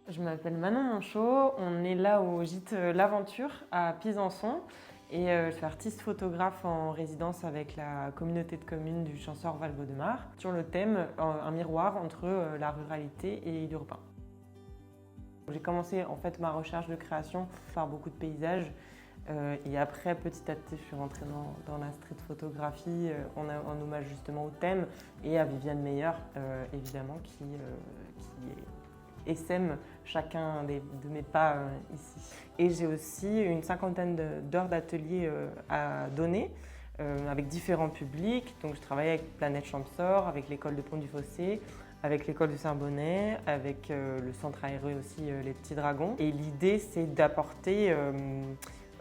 Je m'appelle Manon Monchot, on est là au gîte L'Aventure à Pizançon et je suis artiste photographe en résidence avec la communauté de communes du Champsaur Val-Gaudemar sur le thème un miroir entre la ruralité et l'urbain. J'ai commencé en fait ma recherche de création par beaucoup de paysages et après petit à petit je suis rentrée dans la street photographie en hommage justement au thème et à Viviane Meyer évidemment qui essaime chacun de mes pas ici. Et j'ai aussi une cinquantaine d'heures d'atelier à donner avec différents publics. Donc je travaille avec Planète Champsaur, avec l'école de Pont-du-Fossé, avec l'école de Saint-Bonnet, avec le centre aéré aussi Les Petits Dragons. Et l'idée c'est d'apporter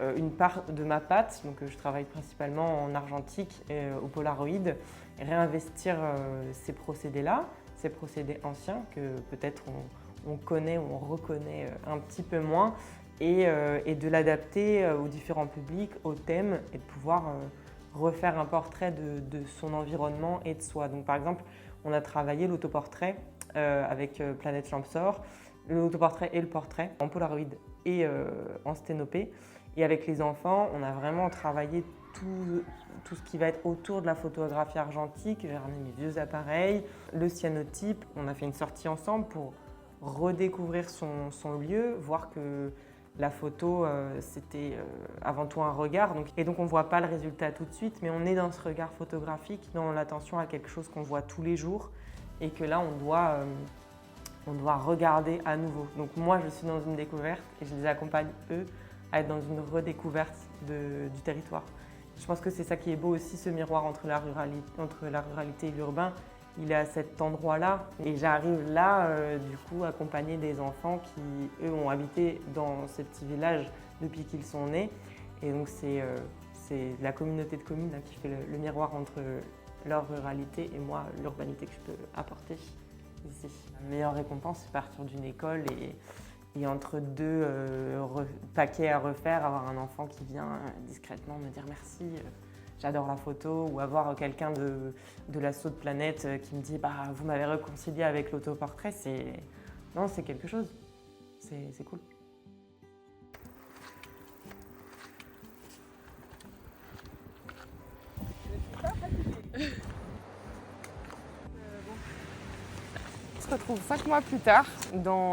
une part de ma patte, donc je travaille principalement en argentique au Polaroid, et réinvestir ces procédés-là, ces procédés anciens que peut-être on connaît ou on reconnaît un petit peu moins, et de l'adapter aux différents publics, aux thèmes, et de pouvoir refaire un portrait de son environnement et de soi. Donc par exemple, on a travaillé l'autoportrait avec Planète Champsaur, l'autoportrait et le portrait en Polaroid et en sténopé. Et avec les enfants, on a vraiment travaillé tout ce qui va être autour de la photographie argentique. J'ai ramené mes vieux appareils, le cyanotype. On a fait une sortie ensemble pour redécouvrir son lieu, voir que la photo, c'était avant tout un regard. Et donc on ne voit pas le résultat tout de suite, mais on est dans ce regard photographique, dans l'attention à quelque chose qu'on voit tous les jours et que là, on doit regarder à nouveau. Donc moi, je suis dans une découverte et je les accompagne, eux, à être dans une redécouverte du territoire. Je pense que c'est ça qui est beau aussi, ce miroir entre la ruralité et l'urbain. Il est à cet endroit-là et j'arrive là, du coup, accompagner des enfants qui, eux, ont habité dans ces petits villages depuis qu'ils sont nés. Et donc, c'est la communauté de communes là, qui fait le miroir entre leur ruralité et moi, l'urbanité que je peux apporter ici. La meilleure récompense, c'est partir d'une école et entre deux paquets à refaire, avoir un enfant qui vient discrètement me dire merci, j'adore la photo, ou avoir quelqu'un de l'assaut de Planète qui me dit bah, vous m'avez réconcilié avec l'autoportrait, c'est quelque chose, c'est cool. On se retrouve 5 mois plus tard,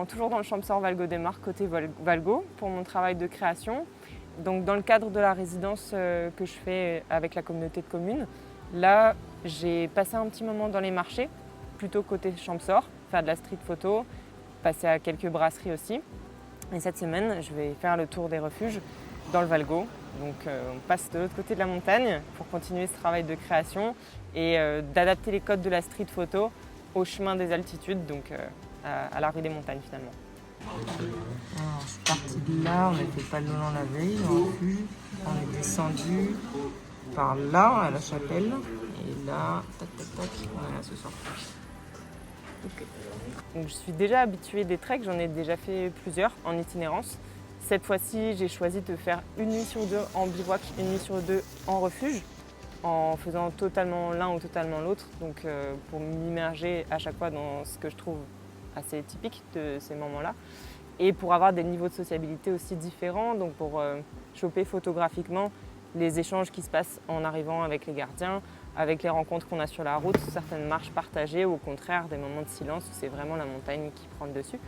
toujours dans le Champsaur Val-Gaudemar, côté Valgo, pour mon travail de création. Donc dans le cadre de la résidence que je fais avec la communauté de communes, là j'ai passé un petit moment dans les marchés, plutôt côté Champsaur, faire de la street photo, passer à quelques brasseries aussi. Et cette semaine, je vais faire le tour des refuges dans le Valgo. Donc on passe de l'autre côté de la montagne pour continuer ce travail de création et d'adapter les codes de la street photo au chemin des altitudes, donc à la rue des montagnes finalement. Alors, je suis partie de là, on était pas loin la veille, au refuge. On est descendu par là, à la chapelle. Et là, tac, tac, tac, on est là ce soir. Okay. Donc, je suis déjà habituée des treks, j'en ai déjà fait plusieurs en itinérance. Cette fois-ci, j'ai choisi de faire une nuit sur deux en bivouac, une nuit sur deux en refuge, en faisant totalement l'un ou totalement l'autre, donc pour m'immerger à chaque fois dans ce que je trouve assez typique de ces moments-là, et pour avoir des niveaux de sociabilité aussi différents, donc pour choper photographiquement les échanges qui se passent en arrivant avec les gardiens, avec les rencontres qu'on a sur la route, certaines marches partagées ou au contraire des moments de silence où c'est vraiment la montagne qui prend le dessus.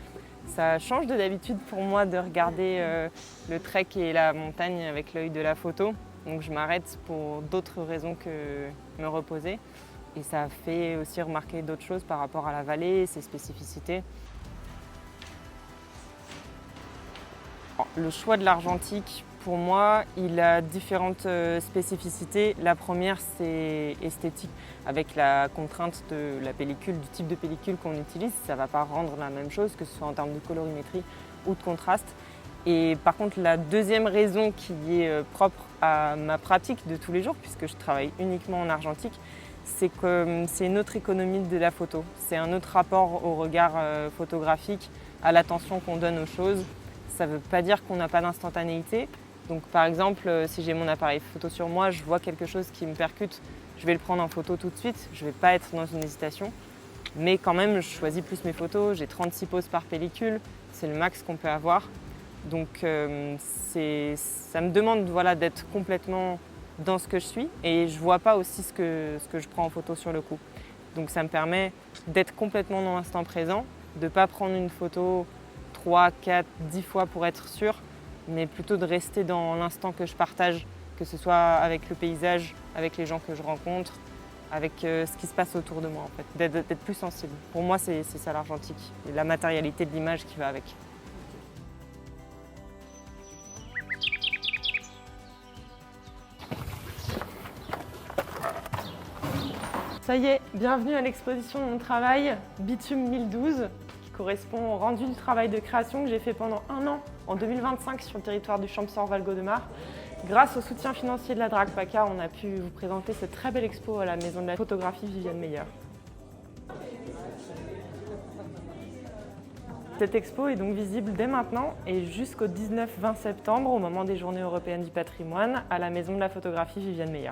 Ça change de d'habitude pour moi de regarder le trek et la montagne avec l'œil de la photo. Donc je m'arrête pour d'autres raisons que me reposer. Et ça fait aussi remarquer d'autres choses par rapport à la vallée, ses spécificités. Le choix de l'argentique, pour moi, il a différentes spécificités. La première, c'est esthétique, avec la contrainte de la pellicule, du type de pellicule qu'on utilise. Ça ne va pas rendre la même chose, que ce soit en termes de colorimétrie ou de contraste. Et par contre, la deuxième raison qui est propre à ma pratique de tous les jours, puisque je travaille uniquement en argentique, c'est que c'est une autre économie de la photo. C'est un autre rapport au regard photographique, à l'attention qu'on donne aux choses. Ça ne veut pas dire qu'on n'a pas d'instantanéité. Donc par exemple, si j'ai mon appareil photo sur moi, je vois quelque chose qui me percute, je vais le prendre en photo tout de suite. Je ne vais pas être dans une hésitation. Mais quand même, je choisis plus mes photos. J'ai 36 poses par pellicule, c'est le max qu'on peut avoir. Donc ça me demande voilà, d'être complètement dans ce que je suis et je ne vois pas aussi ce que je prends en photo sur le coup. Donc ça me permet d'être complètement dans l'instant présent, de ne pas prendre une photo 3, 4, 10 fois pour être sûr, mais plutôt de rester dans l'instant que je partage, que ce soit avec le paysage, avec les gens que je rencontre, avec ce qui se passe autour de moi en fait, d'être plus sensible. Pour moi, c'est ça l'argentique, et la matérialité de l'image qui va avec. Ça y est, bienvenue à l'exposition de mon travail, Bitume 1012, qui correspond au rendu du travail de création que j'ai fait pendant 1 an, en 2025, sur le territoire du Champsaur-Val-Gaudemar. Grâce au soutien financier de la Drac PACA, on a pu vous présenter cette très belle expo à la Maison de la Photographie Viviane Meyer. Cette expo est donc visible dès maintenant et jusqu'au 19-20 septembre, au moment des Journées européennes du patrimoine, à la Maison de la Photographie Viviane Meyer.